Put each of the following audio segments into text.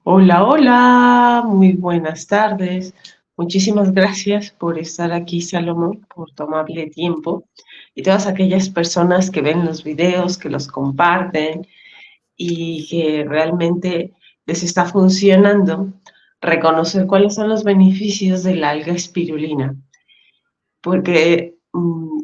Hola, hola, muy buenas tardes. Muchísimas gracias por estar aquí, Salomón, por tomarle tiempo. Y todas aquellas personas que ven los videos, que los comparten y que realmente les está funcionando, reconocer cuáles son los beneficios del alga espirulina. Porque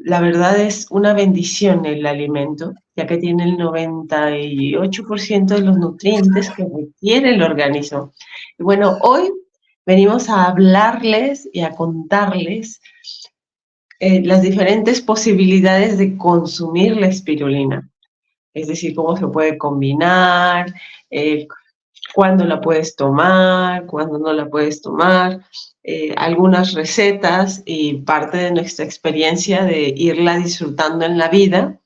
la verdad es una bendición el alimento, ya que tiene el 98% de los nutrientes que requiere el organismo. Y bueno, hoy venimos a hablarles y a contarles las diferentes posibilidades de consumir la espirulina, es decir, cómo se puede combinar, eh, cuándo la puedes tomar, cuándo no la puedes tomar, algunas recetas y parte de nuestra experiencia de irla disfrutando en la vida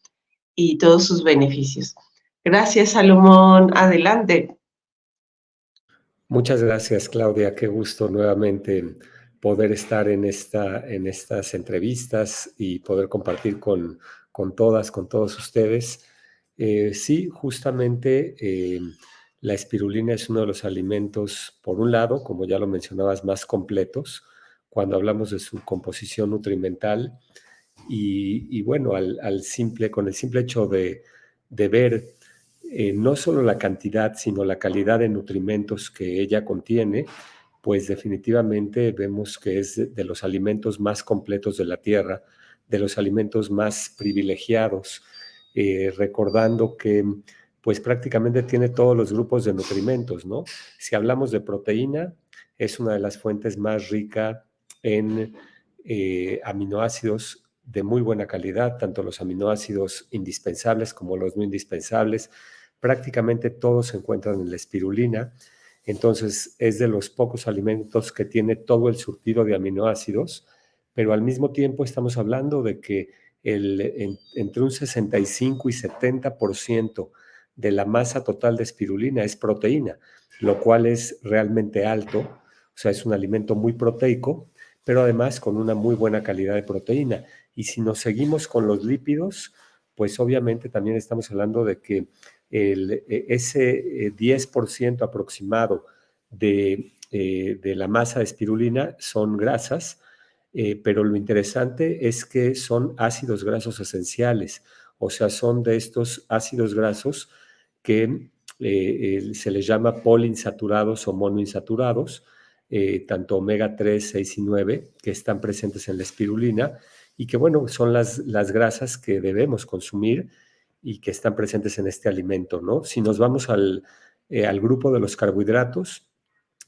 y todos sus beneficios. Gracias, Salomón. Adelante. Muchas gracias, Claudia. Qué gusto nuevamente poder estar en estas entrevistas y poder compartir con todos ustedes. Sí, justamente la espirulina es uno de los alimentos, por un lado, como ya lo mencionabas, más completos cuando hablamos de su composición nutrimental y bueno, con el simple hecho de ver no solo la cantidad, sino la calidad de nutrimentos que ella contiene, pues definitivamente vemos que es de los alimentos más completos de la tierra, de los alimentos más privilegiados, recordando que pues prácticamente tiene todos los grupos de nutrimentos, ¿no? Si hablamos de proteína, es una de las fuentes más ricas en aminoácidos de muy buena calidad, tanto los aminoácidos indispensables como los no indispensables. Prácticamente todos se encuentran en la espirulina. Entonces es de los pocos alimentos que tiene todo el surtido de aminoácidos, pero al mismo tiempo estamos hablando de que entre un 65 y 70% de la masa total de espirulina es proteína, lo cual es realmente alto, o sea, es un alimento muy proteico, pero además con una muy buena calidad de proteína. Y si nos seguimos con los lípidos, pues obviamente también estamos hablando de que ese 10% aproximado de la masa de espirulina son grasas, pero lo interesante es que son ácidos grasos esenciales, o sea, son de estos ácidos grasos que se les llama poliinsaturados o monoinsaturados, tanto omega 3, 6 y 9, que están presentes en la espirulina y que, bueno, son las grasas que debemos consumir y que están presentes en este alimento, ¿no? Si nos vamos al grupo de los carbohidratos,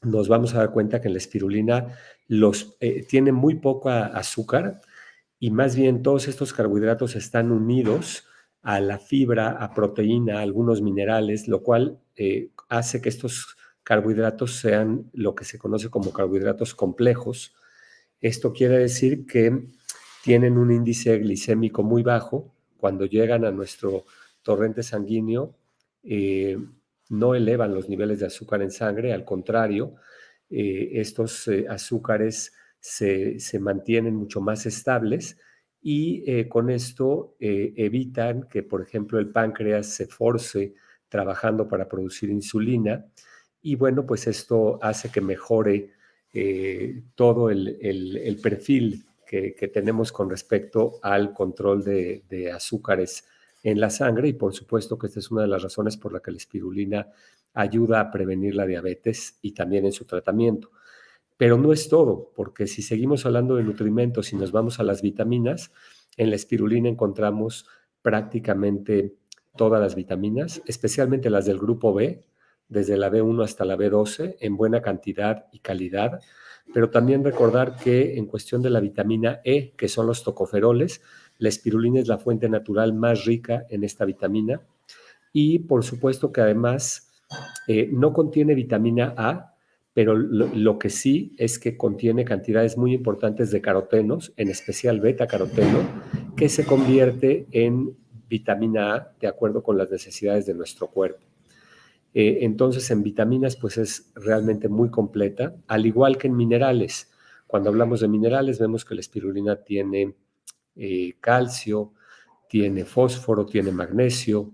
nos vamos a dar cuenta que en la espirulina tiene muy poca azúcar y más bien todos estos carbohidratos están unidos a la fibra, a proteína, a algunos minerales, lo cual hace que estos carbohidratos sean lo que se conoce como carbohidratos complejos. Esto quiere decir que tienen un índice glicémico muy bajo. Cuando llegan a nuestro torrente sanguíneo, no elevan los niveles de azúcar en sangre, al contrario, estos azúcares se mantienen mucho más estables y con esto evitan que, por ejemplo, el páncreas se force trabajando para producir insulina y bueno, pues esto hace que mejore todo el perfil que tenemos con respecto al control de azúcares en la sangre y por supuesto que esta es una de las razones por la que la espirulina ayuda a prevenir la diabetes y también en su tratamiento. Pero no es todo, porque si seguimos hablando de nutrimentos y nos vamos a las vitaminas, en la espirulina encontramos prácticamente todas las vitaminas, especialmente las del grupo B, desde la B1 hasta la B12, en buena cantidad y calidad. Pero también recordar que en cuestión de la vitamina E, que son los tocoferoles, la espirulina es la fuente natural más rica en esta vitamina. Y por supuesto que además no contiene vitamina A, pero lo que sí es que contiene cantidades muy importantes de carotenos, en especial beta-caroteno, que se convierte en vitamina A de acuerdo con las necesidades de nuestro cuerpo. Entonces, en vitaminas, pues es realmente muy completa, al igual que en minerales. Cuando hablamos de minerales, vemos que la espirulina tiene calcio, tiene fósforo, tiene magnesio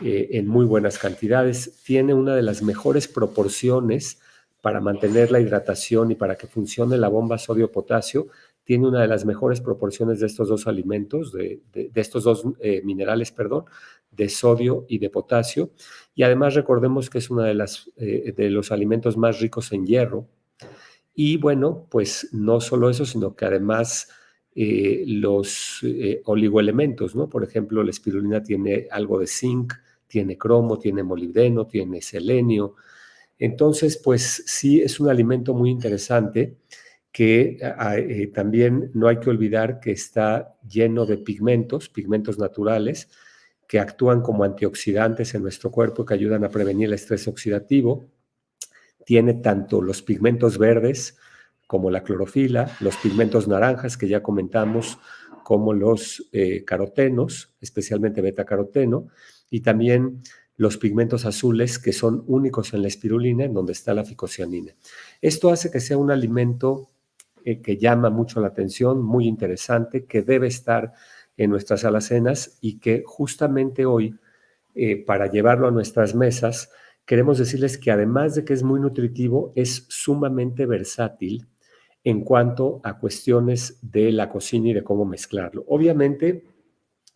en muy buenas cantidades, tiene una de las mejores proporciones para mantener la hidratación y para que funcione la bomba sodio-potasio. Tiene una de las mejores proporciones de estos dos alimentos, de estos dos minerales, perdón, de sodio y de potasio. Y además recordemos que es uno de los alimentos más ricos en hierro. Y bueno, pues no solo eso, sino que además los oligoelementos, ¿no? Por ejemplo, la espirulina tiene algo de zinc, tiene cromo, tiene molibdeno, tiene selenio. Entonces, pues sí, es un alimento muy interesante que también no hay que olvidar que está lleno de pigmentos naturales, que actúan como antioxidantes en nuestro cuerpo, que ayudan a prevenir el estrés oxidativo. Tiene tanto los pigmentos verdes como la clorofila, los pigmentos naranjas que ya comentamos, como los carotenos, especialmente betacaroteno, y también los pigmentos azules que son únicos en la espirulina, en donde está la ficocianina. Esto hace que sea un alimento que llama mucho la atención, muy interesante, que debe estar en nuestras alacenas y que justamente hoy, para llevarlo a nuestras mesas, queremos decirles que además de que es muy nutritivo, es sumamente versátil en cuanto a cuestiones de la cocina y de cómo mezclarlo. Obviamente,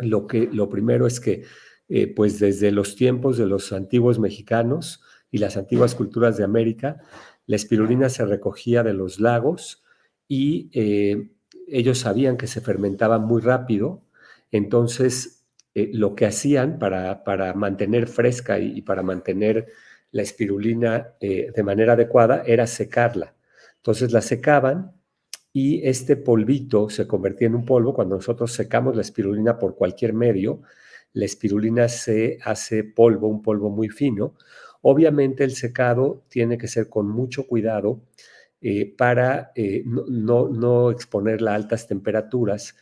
lo primero es que, pues desde los tiempos de los antiguos mexicanos y las antiguas culturas de América, la espirulina se recogía de los lagos y ellos sabían que se fermentaba muy rápido, entonces lo que hacían para mantener fresca y para mantener la espirulina de manera adecuada era secarla. Entonces la secaban y este polvito se convertía en un polvo. Cuando nosotros secamos la espirulina por cualquier medio, la espirulina se hace polvo, un polvo muy fino. Obviamente el secado tiene que ser con mucho cuidado para no exponerla a altas temperaturas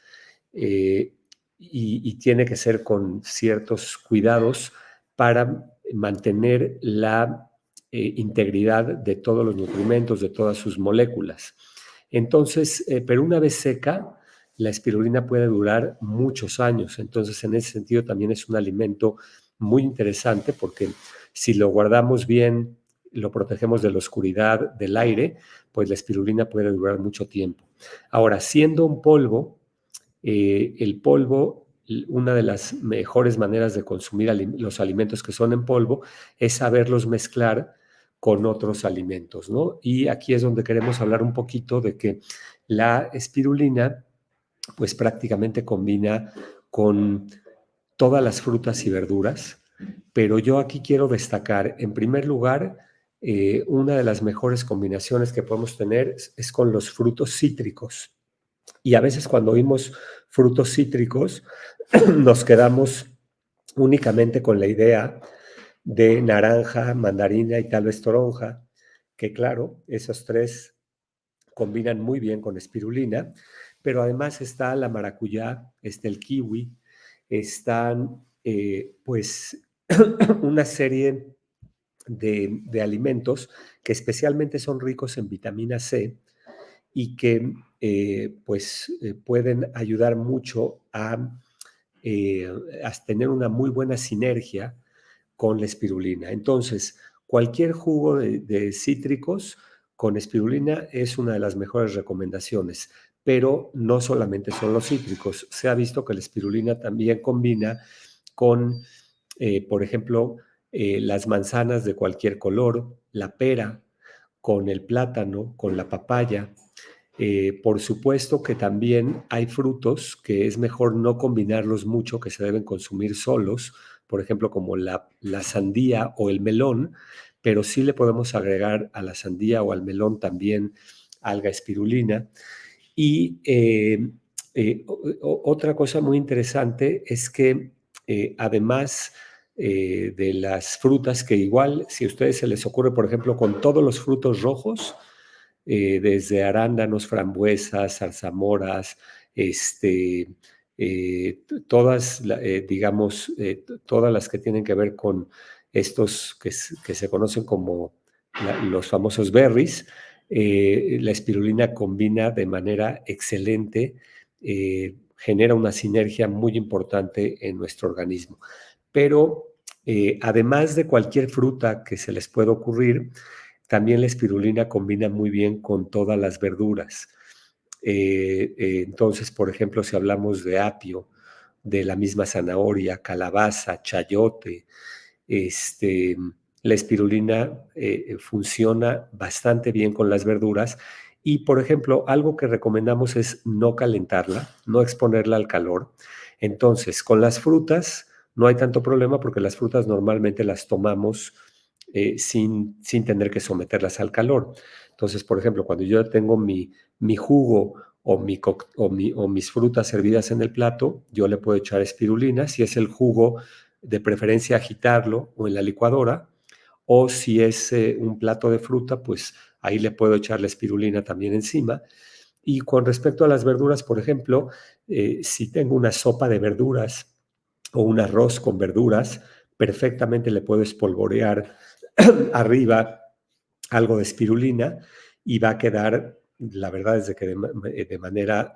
y tiene que ser con ciertos cuidados para mantener la integridad de todos los nutrimentos, de todas sus moléculas. Entonces, pero una vez seca, la espirulina puede durar muchos años. Entonces, en ese sentido, también es un alimento muy interesante porque si lo guardamos bien, lo protegemos de la oscuridad, del aire, pues la espirulina puede durar mucho tiempo. Ahora, siendo un polvo, el polvo, una de las mejores maneras de consumir los alimentos que son en polvo es saberlos mezclar con otros alimentos, ¿no? Y aquí es donde queremos hablar un poquito de que la espirulina, pues prácticamente combina con todas las frutas y verduras, pero yo aquí quiero destacar, en primer lugar, una de las mejores combinaciones que podemos tener es con los frutos cítricos. Y a veces cuando oímos frutos cítricos, nos quedamos únicamente con la idea de naranja, mandarina y tal vez toronja, que claro, esos tres combinan muy bien con espirulina, pero además está la maracuyá, está el kiwi, están pues una serie de alimentos que especialmente son ricos en vitamina C y que pueden ayudar mucho eh, a tener una muy buena sinergia con la espirulina. Entonces, cualquier jugo de cítricos con espirulina es una de las mejores recomendaciones, pero no solamente son los cítricos. Se ha visto que la espirulina también combina con, por ejemplo, las manzanas de cualquier color, la pera, con el plátano, con la papaya. Por supuesto que también hay frutos que es mejor no combinarlos mucho, que se deben consumir solos, por ejemplo, como la sandía o el melón, pero sí le podemos agregar a la sandía o al melón también alga espirulina. Y otra cosa muy interesante es que además de las frutas, que igual, si a ustedes se les ocurre, por ejemplo, con todos los frutos rojos, desde arándanos, frambuesas, zarzamoras, todas, digamos, todas las que tienen que ver con estos que se conocen como los famosos berries. La espirulina combina de manera excelente genera una sinergia muy importante en nuestro organismo. Pero además de cualquier fruta que se les pueda ocurrir, también la espirulina combina muy bien con todas las verduras. Entonces, por ejemplo, si hablamos de apio, de la misma zanahoria, calabaza, chayote, este, la espirulina funciona bastante bien con las verduras. Y, por ejemplo, algo que recomendamos es no calentarla, no exponerla al calor. Entonces, con las frutas no hay tanto problema porque las frutas normalmente las tomamos sin tener que someterlas al calor. Entonces, por ejemplo, cuando yo tengo mi jugo o mis frutas servidas en el plato, yo le puedo echar espirulina. Si es el jugo, de preferencia agitarlo o en la licuadora, o si es un plato de fruta, pues ahí le puedo echar la espirulina también encima. Y con respecto a las verduras, por ejemplo, si tengo una sopa de verduras o un arroz con verduras, perfectamente le puedo espolvorear arriba algo de espirulina y va a quedar, la verdad es de que de manera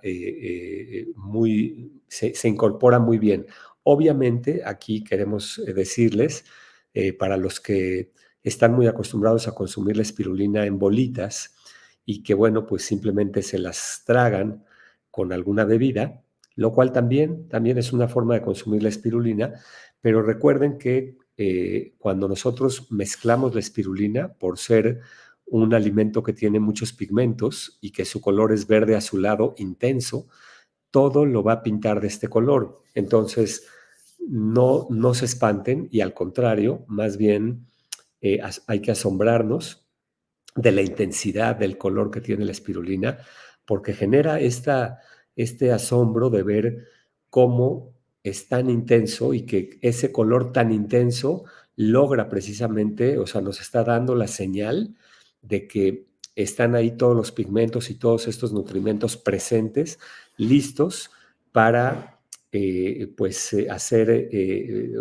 se incorpora muy bien. Obviamente, aquí queremos decirles, para los que están muy acostumbrados a consumir la espirulina en bolitas y que, bueno, pues simplemente se las tragan con alguna bebida, lo cual también es una forma de consumir la espirulina, pero recuerden que cuando nosotros mezclamos la espirulina, por ser un alimento que tiene muchos pigmentos y que su color es verde azulado intenso, todo lo va a pintar de este color. Entonces, no se espanten y al contrario, más bien hay que asombrarnos de la intensidad del color que tiene la espirulina, porque genera este asombro de ver cómo es tan intenso y que ese color tan intenso logra precisamente, o sea, nos está dando la señal de que están ahí todos los pigmentos y todos estos nutrimentos presentes, listos para hacer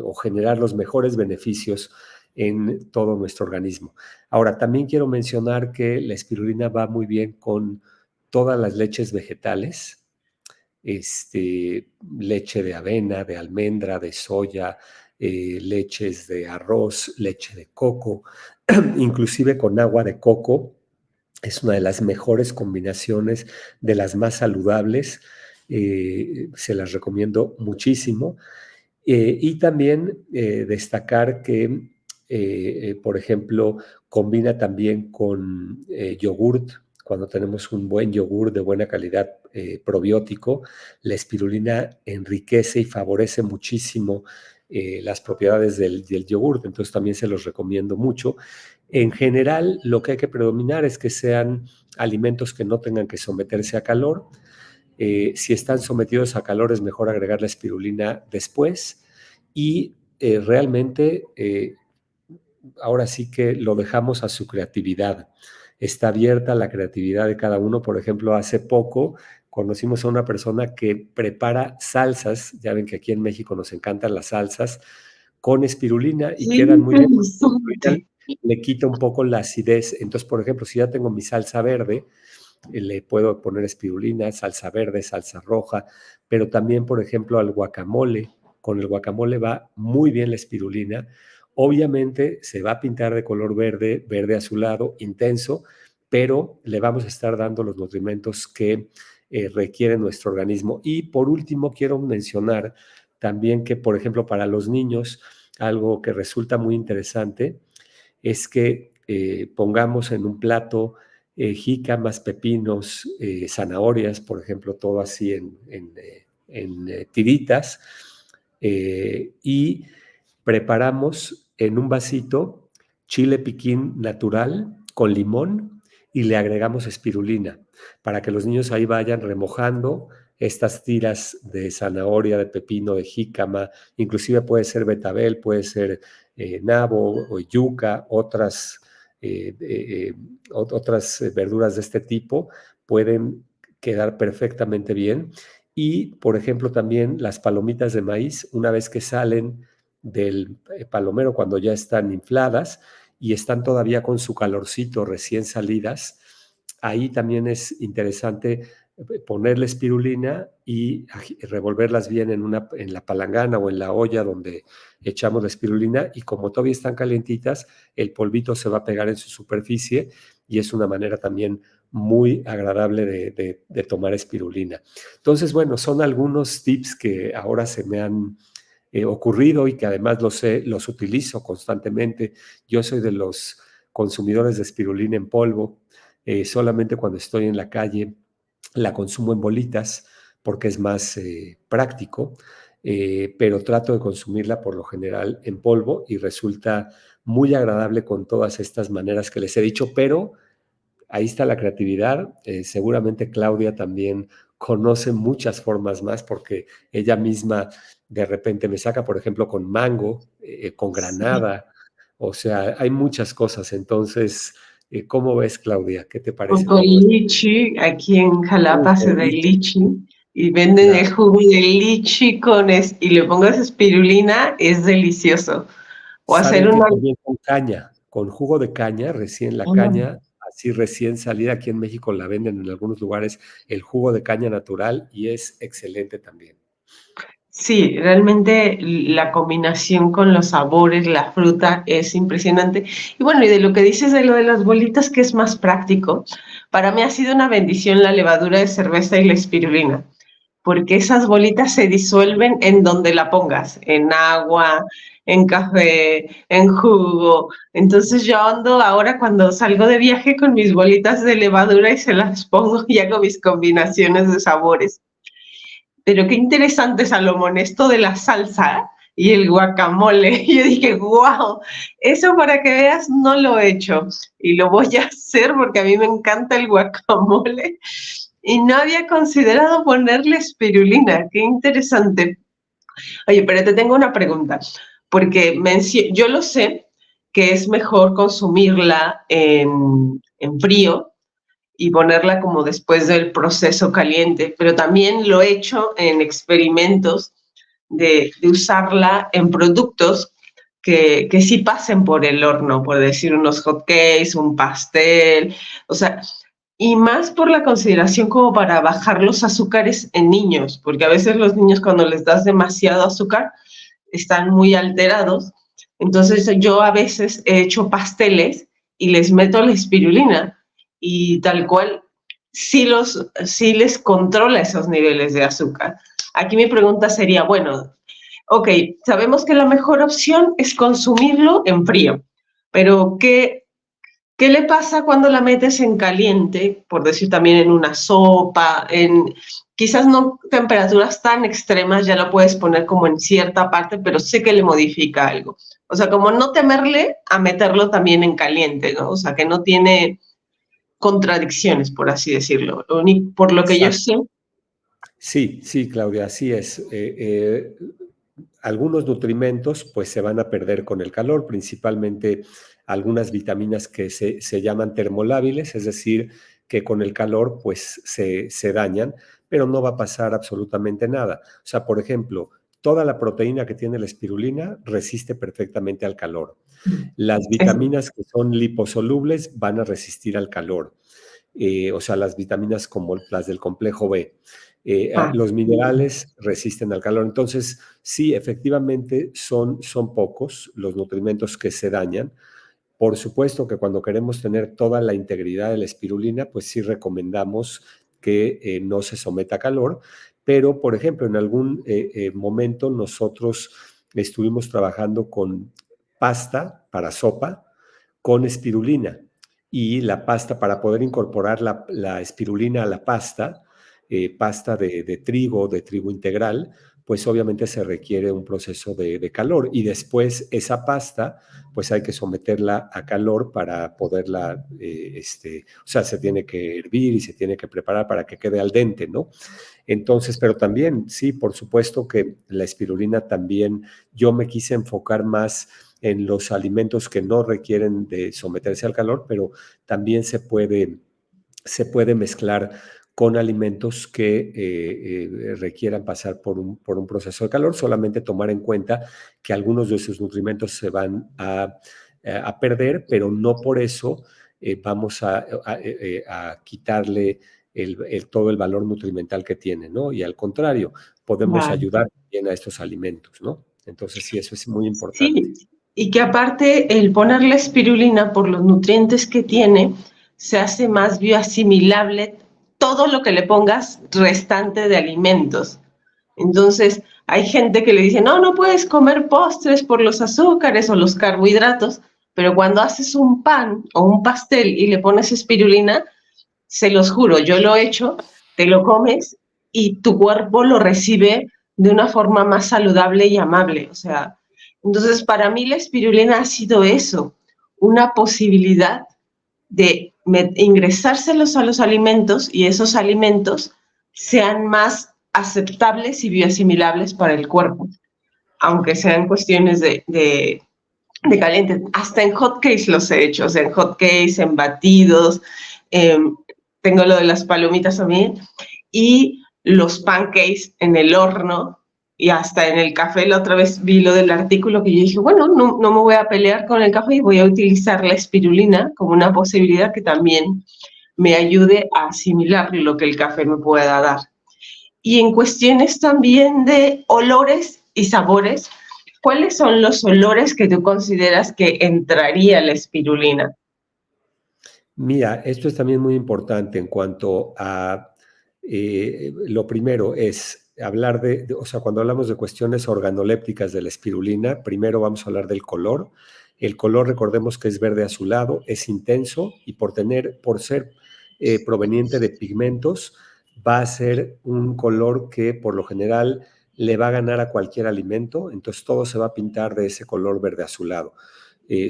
o generar los mejores beneficios en todo nuestro organismo. Ahora, también quiero mencionar que la espirulina va muy bien con todas las leches vegetales, leche de avena, de almendra, de soya, leches de arroz, leche de coco, inclusive con agua de coco. Es una de las mejores combinaciones, de las más saludables. Se las recomiendo muchísimo. Y también destacar que, por ejemplo, combina también con yogurt. Cuando tenemos un buen yogur de buena calidad probiótico, la espirulina enriquece y favorece muchísimo las propiedades del yogurt. Entonces también se los recomiendo mucho. En general, lo que hay que predominar es que sean alimentos que no tengan que someterse a calor. Si están sometidos a calor es mejor agregar la espirulina después y realmente ahora sí que lo dejamos a su creatividad. Está abierta la creatividad de cada uno. Por ejemplo, hace poco conocimos a una persona que prepara salsas, ya ven que aquí en México nos encantan las salsas, con espirulina y Qué quedan muy bien porque la espirulina interesante. le quita un poco la acidez. Entonces, por ejemplo, si ya tengo mi salsa verde, le puedo poner espirulina, salsa verde, salsa roja, pero también, por ejemplo, al guacamole. Con el guacamole va muy bien la espirulina. Obviamente se va a pintar de color verde, verde azulado, intenso, pero le vamos a estar dando los nutrimentos que requiere nuestro organismo. Y por último, quiero mencionar también que, por ejemplo, para los niños, algo que resulta muy interesante es que pongamos en un plato jícamas, pepinos, zanahorias, por ejemplo, todo así en tiritas, y preparamos en un vasito chile piquín natural con limón y le agregamos espirulina para que los niños ahí vayan remojando estas tiras de zanahoria, de pepino, de jícama, inclusive puede ser betabel, puede ser nabo o yuca, otras verduras de este tipo pueden quedar perfectamente bien. Y, por ejemplo, también las palomitas de maíz, una vez que salen del palomero, cuando ya están infladas y están todavía con su calorcito recién salidas, ahí también es interesante ponerle espirulina y revolverlas bien en la palangana o en la olla donde echamos la espirulina, y como todavía están calientitas, el polvito se va a pegar en su superficie y es una manera también muy agradable de tomar espirulina. Entonces, bueno, son algunos tips que ahora se me han ocurrido y que además los utilizo constantemente. Yo soy de los consumidores de espirulina en polvo. Solamente cuando estoy en la calle la consumo en bolitas porque es más práctico, pero trato de consumirla por lo general en polvo y resulta muy agradable con todas estas maneras que les he dicho, pero ahí está la creatividad. Seguramente Claudia también conoce muchas formas más porque ella misma de repente me saca, por ejemplo, con mango, con Sí. granada. O sea, hay muchas cosas. Entonces, ¿cómo ves, Claudia? ¿Qué te O parece con todo esto? lichi, aquí en Jalapa se Con da el lichi, lichi y venden el claro. jugo de lichi y le pongas espirulina, es delicioso. O hacer Saben que una... también con caña, con jugo de caña, recién la Mm. caña, así recién salida, aquí en México la venden en algunos lugares, el jugo de caña natural, y es excelente también. Sí, realmente la combinación con los sabores, la fruta es impresionante. Y bueno, y de lo que dices de lo de las bolitas, que es más práctico, para mí ha sido una bendición la levadura de cerveza y la espirulina, porque esas bolitas se disuelven en donde la pongas, en agua, en café, en jugo. Entonces yo ando ahora cuando salgo de viaje con mis bolitas de levadura y se las pongo y hago mis combinaciones de sabores. Pero qué interesante, Salomón, esto de la salsa y el guacamole. Yo dije, wow, eso para que veas no lo he hecho y lo voy a hacer porque a mí me encanta el guacamole y no había considerado ponerle espirulina. Qué interesante. Oye, pero te tengo una pregunta, porque yo lo sé que es mejor consumirla en frío y ponerla como después del proceso caliente, pero también lo he hecho en experimentos de usarla en productos que sí pasen por el horno, por decir unos hot cakes, un pastel, o sea, y más por la consideración como para bajar los azúcares en niños, porque a veces los niños cuando les das demasiado azúcar están muy alterados. Entonces yo a veces he hecho pasteles y les meto la espirulina y tal cual sí les controla esos niveles de azúcar. Aquí mi pregunta sería, bueno, ok, sabemos que la mejor opción es consumirlo en frío, pero ¿qué le pasa cuando la metes en caliente? Por decir también en una sopa, en quizás no temperaturas tan extremas, ya lo puedes poner como en cierta parte, pero sé que le modifica algo. O sea, como no temerle a meterlo también en caliente, ¿no? O sea, que no tiene contradicciones, por así decirlo. Por lo que yo Exacto. sé, Sí, sí, Claudia, así es. Algunos nutrimentos pues se van a perder con el calor, principalmente algunas vitaminas que se llaman termolábiles, es decir, que con el calor pues se dañan, pero no va a pasar absolutamente nada. O sea, por ejemplo, toda la proteína que tiene la espirulina resiste perfectamente al calor. Las es, vitaminas que son liposolubles van a resistir al calor. O sea, las vitaminas como las del complejo B. ah, Los minerales resisten al calor. Entonces, sí, efectivamente son pocos los nutrimentos que se dañan. Por supuesto que cuando queremos tener toda la integridad de la espirulina, pues sí recomendamos que no se someta a calor, pero por ejemplo, en algún momento nosotros estuvimos trabajando con pasta para sopa con espirulina, y la pasta, para poder incorporar la espirulina a la pasta, pasta de trigo integral, pues obviamente se requiere un proceso de calor, y después esa pasta pues hay que someterla a calor para poderla, o sea, se tiene que hervir y se tiene que preparar para que quede al dente, ¿no? Entonces, pero también, sí, por supuesto que la espirulina también, yo me quise enfocar más en los alimentos que no requieren de someterse al calor, pero también se puede mezclar con alimentos que requieran pasar por un proceso de calor, solamente tomar en cuenta que algunos de sus nutrimentos se van a perder, pero no por eso vamos a quitarle todo el valor nutrimental que tiene, ¿no? Y al contrario, podemos Vale. ayudar bien a estos alimentos, ¿no? Entonces, sí, eso es muy importante. Sí, y que aparte el poner la espirulina por los nutrientes que tiene, se hace más bioasimilable todo lo que le pongas restante de alimentos. Entonces, hay gente que le dice, no, no puedes comer postres por los azúcares o los carbohidratos, pero cuando haces un pan o un pastel y le pones espirulina, se los juro, yo lo he hecho, te lo comes y tu cuerpo lo recibe de una forma más saludable y amable. O sea, entonces para mí la espirulina ha sido eso, una posibilidad de ingresárselos a los alimentos y esos alimentos sean más aceptables y bioasimilables para el cuerpo, aunque sean cuestiones de caliente. Hasta en hot cakes los he hecho, o sea, en hot cakes, en batidos, eh, tengo lo de las palomitas también, y los pancakes en el horno, y hasta en el café la otra vez vi lo del artículo que yo dije, bueno, no me voy a pelear con el café y voy a utilizar la espirulina como una posibilidad que también me ayude a asimilar lo que el café me pueda dar. Y en cuestiones también de olores y sabores, ¿cuáles son los olores que tú consideras que entraría la espirulina? Mira, esto es también muy importante en cuanto a, lo primero es hablar o sea, cuando hablamos de cuestiones organolépticas de la espirulina, primero vamos a hablar del color. El color, recordemos que es verde azulado, es intenso y por ser proveniente de pigmentos, va a ser un color que por lo general le va a ganar a cualquier alimento, entonces todo se va a pintar de ese color verde azulado.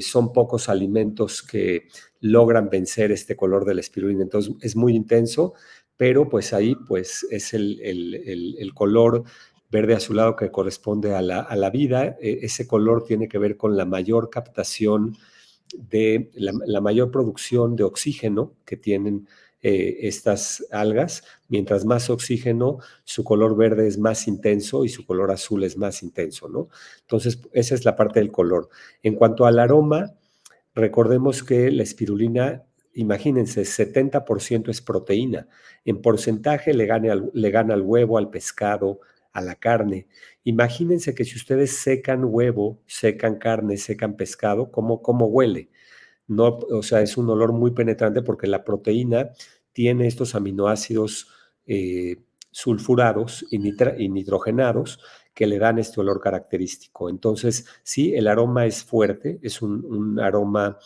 Son pocos alimentos que logran vencer este color de la espirulina. Entonces es muy intenso, pero pues ahí pues es el color verde azulado que corresponde a la vida. Ese color tiene que ver con la mayor captación de la mayor producción de oxígeno que tienen estas algas. Mientras más oxígeno, su color verde es más intenso y su color azul es más intenso, ¿no? Entonces, esa es la parte del color. En cuanto al aroma, recordemos que la espirulina, imagínense, 70% es proteína. En porcentaje le gana al huevo, al pescado, a la carne. Imagínense que si ustedes secan huevo, secan carne, secan pescado, ¿cómo huele? No, o sea, es un olor muy penetrante porque la proteína tiene estos aminoácidos sulfurados y nitrogenados que le dan este olor característico. Entonces, sí, el aroma es fuerte, es un aroma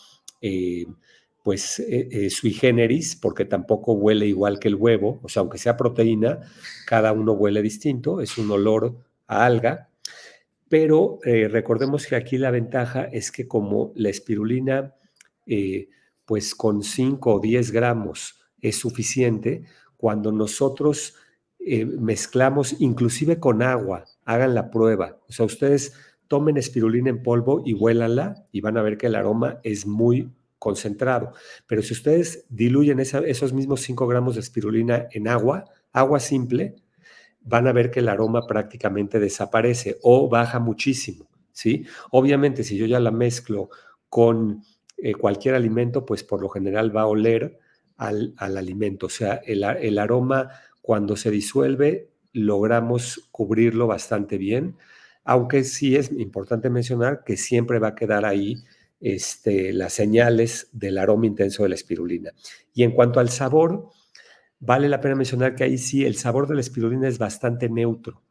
pues sui generis, porque tampoco huele igual que el huevo, o sea, aunque sea proteína, cada uno huele distinto, es un olor a alga, pero recordemos que aquí la ventaja es que como la espirulina, eh, pues con 5 o 10 gramos es suficiente, cuando nosotros mezclamos inclusive con agua, hagan la prueba. O sea, ustedes tomen espirulina en polvo y huélanla y van a ver que el aroma es muy concentrado. Pero si ustedes diluyen esos mismos 5 gramos de espirulina en agua, agua simple, van a ver que el aroma prácticamente desaparece o baja muchísimo, ¿sí? Obviamente, si yo ya la mezclo con cualquier alimento, pues por lo general va a oler al alimento. O sea, el aroma cuando se disuelve logramos cubrirlo bastante bien, aunque sí es importante mencionar que siempre va a quedar ahí las señales del aroma intenso de la espirulina. Y en cuanto al sabor, vale la pena mencionar que ahí sí el sabor de la espirulina es bastante neutro.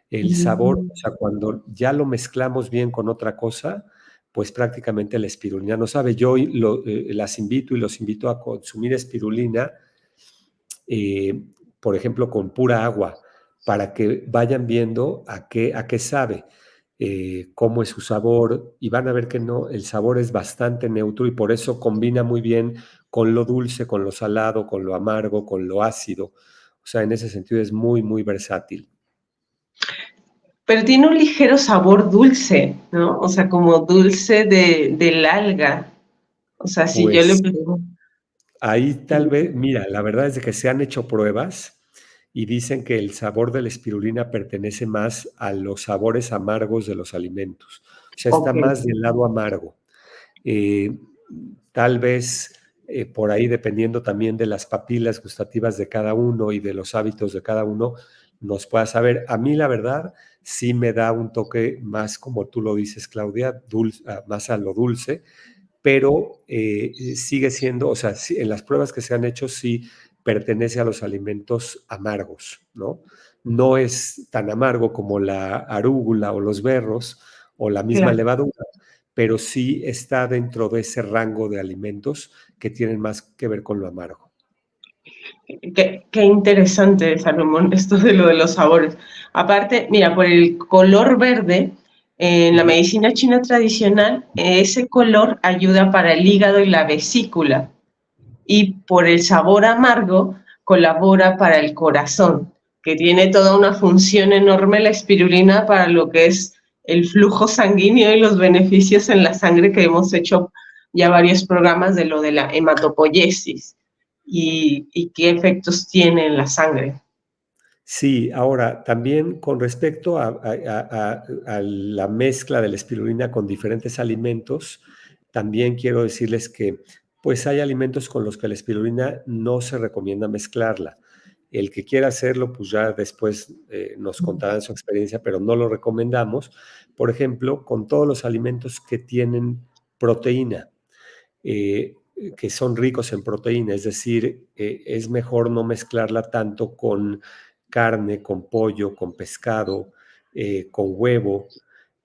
El sabor, o sea, cuando ya lo mezclamos bien con otra cosa, pues prácticamente la espirulina no sabe. Yo las invito y los invito a consumir espirulina, eh, por ejemplo, con pura agua, para que vayan viendo a qué sabe, cómo es su sabor, y van a ver que no, el sabor es bastante neutro y por eso combina muy bien con lo dulce, con lo salado, con lo amargo, con lo ácido. O sea, en ese sentido es muy, muy versátil. Pero tiene un ligero sabor dulce, ¿no? O sea, como dulce del alga. O sea, si yo le Pues pongo... ahí tal vez, mira, la verdad es de que se han hecho pruebas y dicen que el sabor de la espirulina pertenece más a los sabores amargos de los alimentos. O sea, está Ok. más del lado amargo. Eh, Tal vez por ahí, dependiendo también de las papilas gustativas de cada uno y de los hábitos de cada uno, nos pueda saber. A mí, la verdad, sí me da un toque más, como tú lo dices, Claudia, dulce, más a lo dulce, pero sigue siendo, o sea, sí, en las pruebas que se han hecho, sí pertenece a los alimentos amargos, ¿no? No es tan amargo como la arúgula o los berros o la misma Claro. levadura, pero sí está dentro de ese rango de alimentos que tienen más que ver con lo amargo. Qué interesante, Salomón, esto de lo de los sabores. Aparte, mira, por el color verde, en la Ujú. medicina china tradicional, ese color ayuda para el hígado y la vesícula. Y por el sabor amargo, colabora para el corazón, que tiene toda una función enorme la espirulina para lo que es el flujo sanguíneo y los beneficios en la sangre, que hemos hecho ya varios programas de lo de la hematopoiesis y qué efectos tiene en la sangre. Sí, ahora también con respecto a la mezcla de la espirulina con diferentes alimentos, también quiero decirles que pues hay alimentos con los que la espirulina no se recomienda mezclarla. El que quiera hacerlo, pues ya después nos contarán su experiencia, pero no lo recomendamos. Por ejemplo, con todos los alimentos que tienen proteína, que son ricos en proteína, es decir, es mejor no mezclarla tanto con carne, con pollo, con pescado, con huevo.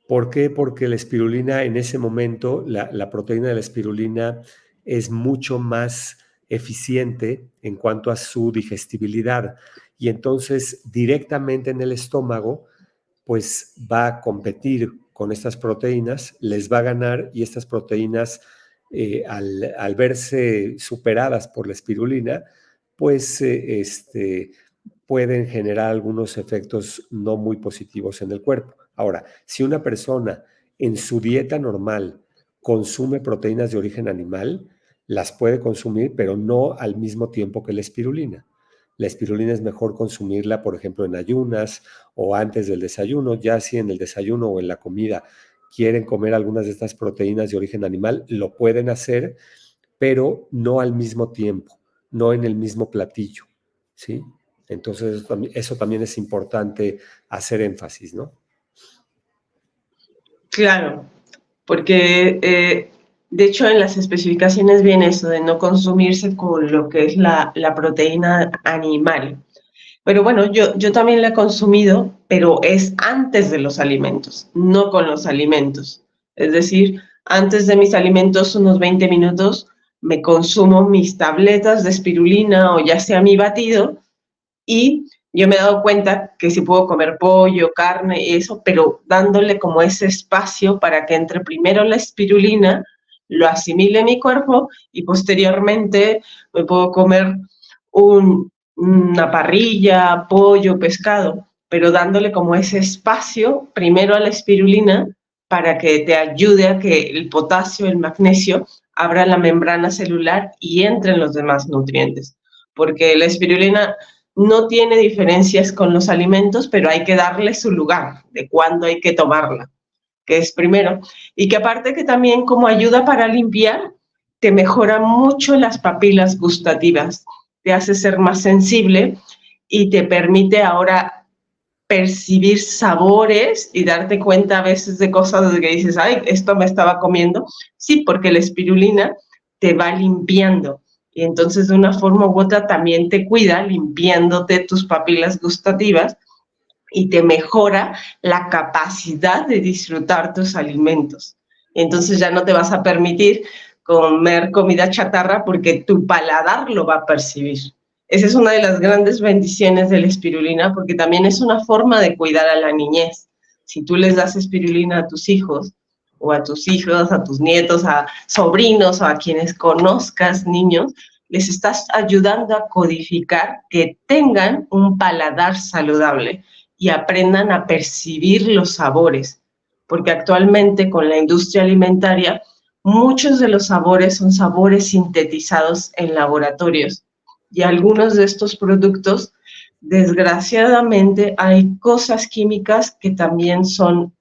¿Por qué? Porque la espirulina en ese momento, la proteína de la espirulina es mucho más eficiente en cuanto a su digestibilidad y entonces directamente en el estómago pues va a competir con estas proteínas, les va a ganar y estas proteínas al verse superadas por la espirulina, pues pueden generar algunos efectos no muy positivos en el cuerpo. Ahora, si una persona en su dieta normal consume proteínas de origen animal, las puede consumir, pero no al mismo tiempo que la espirulina. La espirulina es mejor consumirla, por ejemplo, en ayunas o antes del desayuno, ya si en el desayuno o en la comida quieren comer algunas de estas proteínas de origen animal, lo pueden hacer, pero no al mismo tiempo, no en el mismo platillo, ¿sí? Entonces, eso también es importante hacer énfasis, ¿no? Claro, porque de hecho en las especificaciones viene eso de no consumirse con lo que es la proteína animal. Pero bueno, yo también la he consumido, pero es antes de los alimentos, no con los alimentos. Es decir, antes de mis alimentos, unos 20 minutos, me consumo mis tabletas de espirulina o ya sea mi batido y yo me he dado cuenta que sí puedo comer pollo, carne y eso, pero dándole como ese espacio para que entre primero la espirulina, lo asimile mi cuerpo y posteriormente me puedo comer una parrilla, pollo, pescado, pero dándole como ese espacio primero a la espirulina para que te ayude a que el potasio, el magnesio, abra la membrana celular y entren los demás nutrientes. Porque la espirulina no tiene diferencias con los alimentos, pero hay que darle su lugar de cuándo hay que tomarla, que es primero. Y que aparte que también como ayuda para limpiar, te mejora mucho las papilas gustativas, te hace ser más sensible y te permite ahora percibir sabores y darte cuenta a veces de cosas de que dices, ay, esto me estaba comiendo. Sí, porque la espirulina te va limpiando y entonces de una forma u otra también te cuida limpiándote tus papilas gustativas y te mejora la capacidad de disfrutar tus alimentos. Entonces ya no te vas a permitir comer comida chatarra porque tu paladar lo va a percibir. Esa es una de las grandes bendiciones de la espirulina porque también es una forma de cuidar a la niñez. Si tú les das espirulina a tus hijos o a tus hijos, a tus nietos, a sobrinos o a quienes conozcas niños, les estás ayudando a codificar que tengan un paladar saludable y aprendan a percibir los sabores, porque actualmente con la industria alimentaria muchos de los sabores son sabores sintetizados en laboratorios y algunos de estos productos, desgraciadamente, hay cosas químicas que también son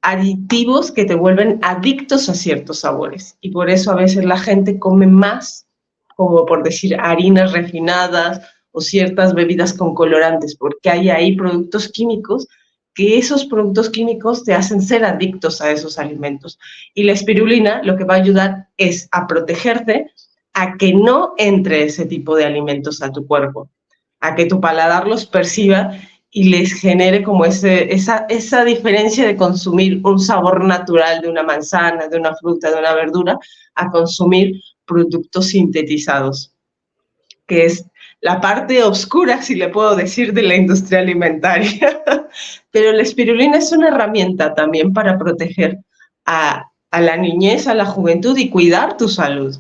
aditivos que te vuelven adictos a ciertos sabores. Y por eso a veces la gente come más, como por decir, harinas refinadas o ciertas bebidas con colorantes, porque hay ahí productos químicos que esos productos químicos te hacen ser adictos a esos alimentos. Y la espirulina lo que va a ayudar es a protegerte a que no entre ese tipo de alimentos a tu cuerpo, a que tu paladar los perciba y les genere como esa diferencia de consumir un sabor natural de una manzana, de una fruta, de una verdura, a consumir productos sintetizados, que es la parte oscura, si le puedo decir, de la industria alimentaria. Pero la espirulina es una herramienta también para proteger a la niñez, a la juventud y cuidar tu salud.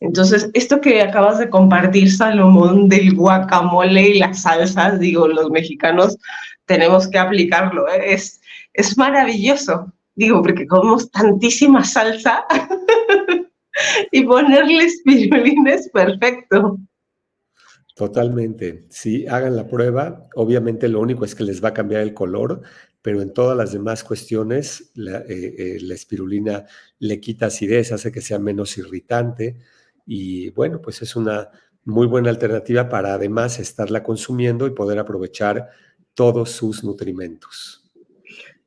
Entonces, esto que acabas de compartir, Salomón, del guacamole y las salsas, digo, los mexicanos tenemos que aplicarlo, ¿eh? Es maravilloso, digo, porque comemos tantísima salsa y ponerle espirulina es perfecto. Totalmente. Sí, hagan la prueba. Obviamente lo único es que les va a cambiar el color, pero en todas las demás cuestiones la espirulina le quita acidez, hace que sea menos irritante y bueno, pues es una muy buena alternativa para además estarla consumiendo y poder aprovechar todos sus nutrimentos.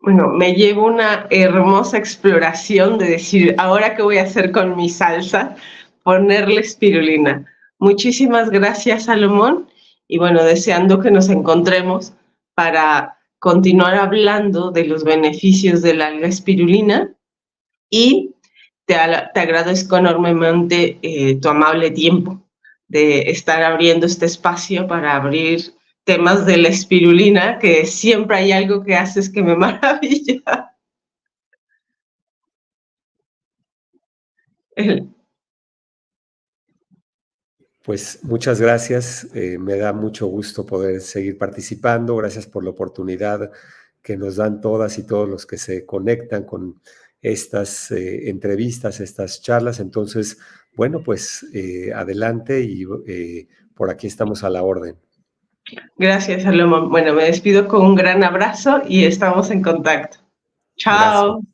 Bueno, me llevo una hermosa exploración de decir, ahora qué voy a hacer con mi salsa, ponerle espirulina. Muchísimas gracias, Salomón, y bueno, deseando que nos encontremos para continuar hablando de los beneficios de la alga espirulina y te agradezco enormemente tu amable tiempo de estar abriendo este espacio para abrir temas de la espirulina, que siempre hay algo que haces que me maravilla. Pues muchas gracias, me da mucho gusto poder seguir participando, gracias por la oportunidad que nos dan todas y todos los que se conectan con estas entrevistas, estas charlas. Entonces, bueno, pues adelante y por aquí estamos a la orden. Gracias, Salomón. Bueno, me despido con un gran abrazo y estamos en contacto. Gracias. Chao.